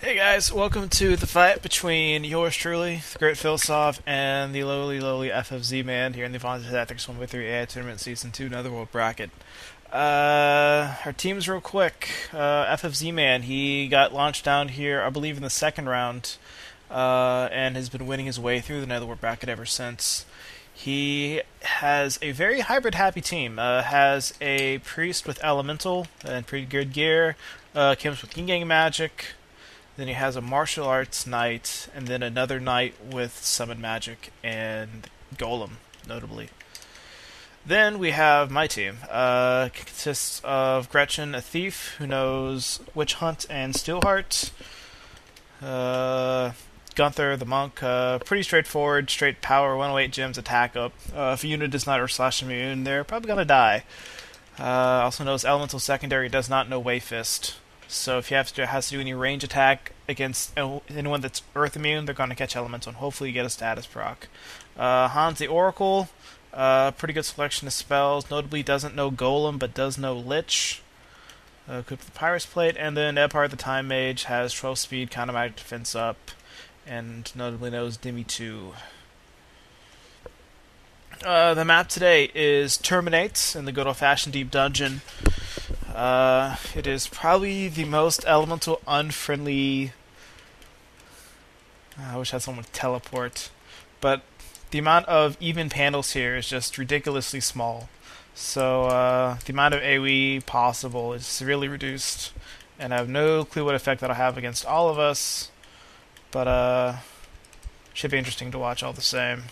Hey guys, welcome to the fight between yours truly, the great Philsov, and the lowly FFZMan here in the Untitled Chapter 1.3 AI Tournament Season 2 Netherworld bracket. Our team's real quick. FFZMan, he got launched down here, I believe, in the second round, and has been winning his way through the Netherworld bracket ever since. He has a very hybrid happy team. Has a priest with elemental and pretty good gear. Comes with yin yang magic. Then he has a martial arts knight, and then another knight with summon magic and golem, notably. Then we have my team. Consists of Gretchen, a thief who knows witch hunt and steelheart. Gunther, the monk, pretty straightforward, straight power, 108 gems, attack up. If a unit is not Earth/immune, they're probably gonna die. Also knows elemental secondary, does not know Wayfist. So if he has to do any range attack against anyone that's Earth immune, they're going to catch Elemental and hopefully get a status proc. Hans the Oracle, pretty good selection of spells. Notably doesn't know Golem, but does know Lich. Equipped with the Pyrus Plate. And then Ebhard the Time Mage has 12 speed, counter magic defense up, and notably knows Demi 2. The map today is Terminate in the good old-fashioned deep dungeon. It is probably the most elemental unfriendly. I wish I had someone teleport, but the amount of even panels here is just ridiculously small. So the amount of AoE possible is severely reduced, and I have no clue what effect that'll have against all of us. But should be interesting to watch all the same.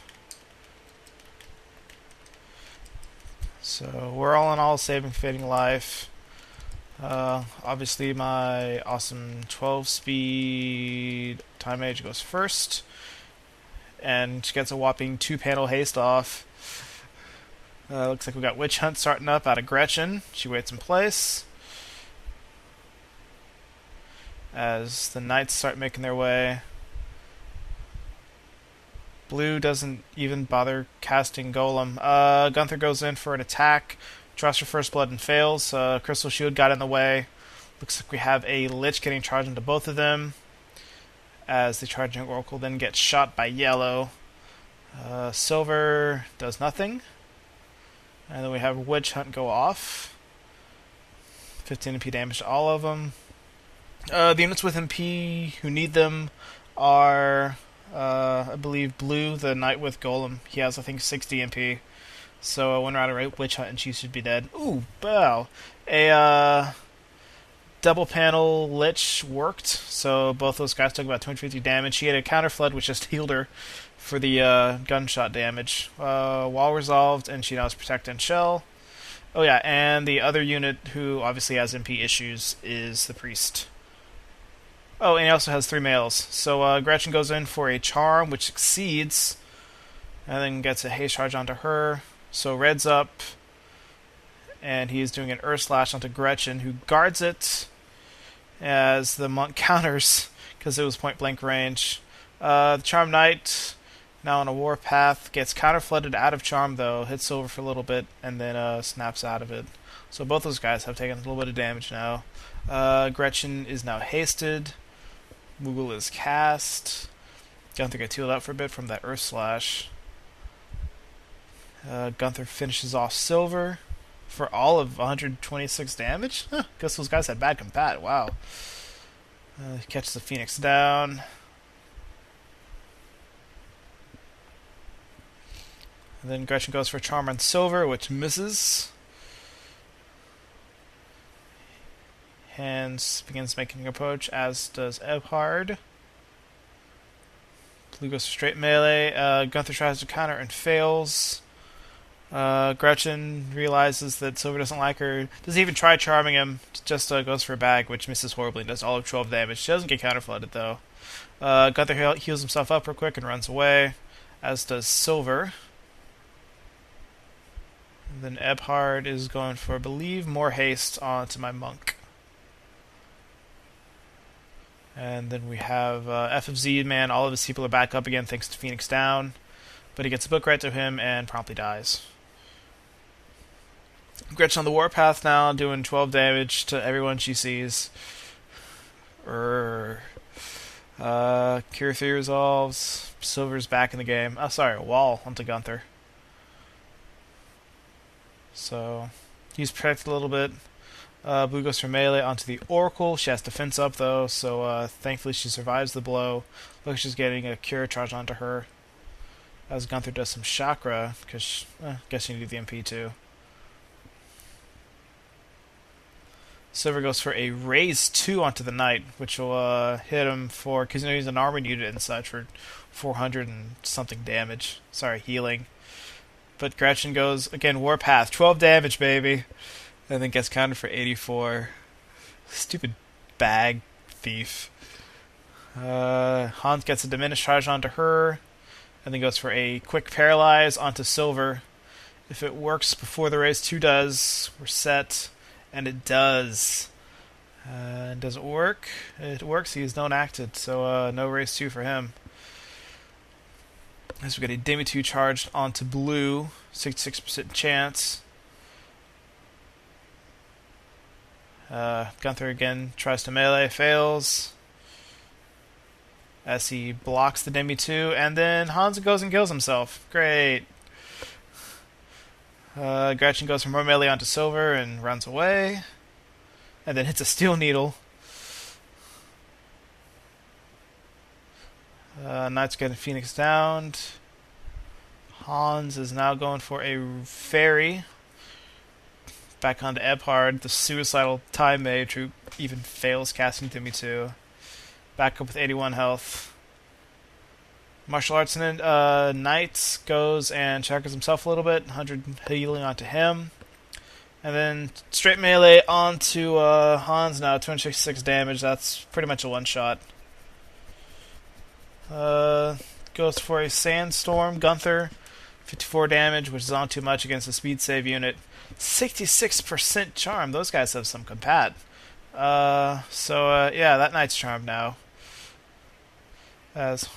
So we're all in all saving fading life. Obviously my awesome 12 speed Time Mage goes first, and she gets a whopping 2 panel haste off. Looks like we got Witch Hunt starting up out of Gretchen. She waits in place as the Knights start making their way. Blue doesn't even bother casting Golem. Gunther goes in for an attack. Draws her first blood and fails. Crystal Shield got in the way. Looks like we have a Lich getting charged into both of them, as the Charging Oracle then gets shot by Yellow. Silver does nothing. And then we have Witch Hunt go off. 15 MP damage to all of them. The units with MP who need them are, I believe, Blue, the Knight with Golem. He has, I think, 60 MP. So one round of Witch Hunt and she should be dead. Ooh, wow. A double panel Lich worked, so both those guys took about 250 damage. She had a counter flood which just healed her for the gunshot damage. Wall resolved, and she now has Protect and Shell. Oh yeah, and the other unit who obviously has MP issues is the Priest. Oh, and he also has 3 males. So Gretchen goes in for a Charm, which succeeds, and then gets a haste charge onto her. So Red's up, and he's doing an Earth Slash onto Gretchen, who guards it as the monk counters because it was point blank range. The Charm Knight, now on a warpath, gets counter flooded out of Charm though, hits Silver for a little bit, and then snaps out of it. So both those guys have taken a little bit of damage now. Gretchen is now hasted. Moogle is cast. Gunther gets healed up for a bit from that Earth Slash. Gunther finishes off Silver for all of 126 damage. Guess those guys had bad combat. Wow. Catches the Phoenix down. And then Gretchen goes for Charm on Silver, which misses. Hans begins making an approach, as does Ebhard. Blue goes for straight melee. Gunther tries to counter and fails. Gretchen realizes that Silver doesn't like her. Doesn't even try charming him. Just goes for a bag, which misses horribly and does all of 12 damage. She doesn't get counterflooded though. Gunther heals himself up real quick and runs away, as does Silver. And then Ebhard is going for, I believe, more haste onto my monk. And then we have FFZMan. All of his people are back up again thanks to Phoenix down. But he gets a book right to him and promptly dies. Gretchen on the warpath now, doing 12 damage to everyone she sees. Cure 3 resolves. Silver's back in the game. Oh, sorry, wall onto Gunther. So, he's protected a little bit. Blue goes for melee onto the Oracle. She has defense up, though, so thankfully she survives the blow. Looks like she's getting a cure charge onto her. As Gunther does some chakra, because I guess you need the MP too. Silver goes for a raise 2 onto the Knight, which will hit him for, because he's an armored unit and such, for 400 and something damage. Sorry, healing. But Gretchen goes, again, Warpath, 12 damage, baby. And then gets countered for 84. Stupid bag thief. Hans gets a diminished charge onto her, and then goes for a quick paralyze onto Silver. If it works before the raise 2 does, we're set. And it does. Does it work? It works. He's known acted, so no raise 2 for him. As we get a Demi 2 charged onto Blue, 66% chance. Gunther again tries to melee, fails. As he blocks the Demi 2, and then Hans goes and kills himself. Great. Gretchen goes from more melee onto Silver and runs away. And then hits a Steel Needle. Knight's getting Phoenix downed. Hans is now going for a Fairy. Back onto Ebhard, the suicidal Time Mage, who even fails casting Demi 2. Back up with 81 health. Martial Arts and Knight goes and chakras himself a little bit. 100 healing onto him. And then straight melee onto Hans now. 266 damage. That's pretty much a one-shot. Goes for a Sandstorm. Gunther. 54 damage, which is on too much against a speed save unit. 66% charm. Those guys have some compat. Yeah, that Knight's charmed now. As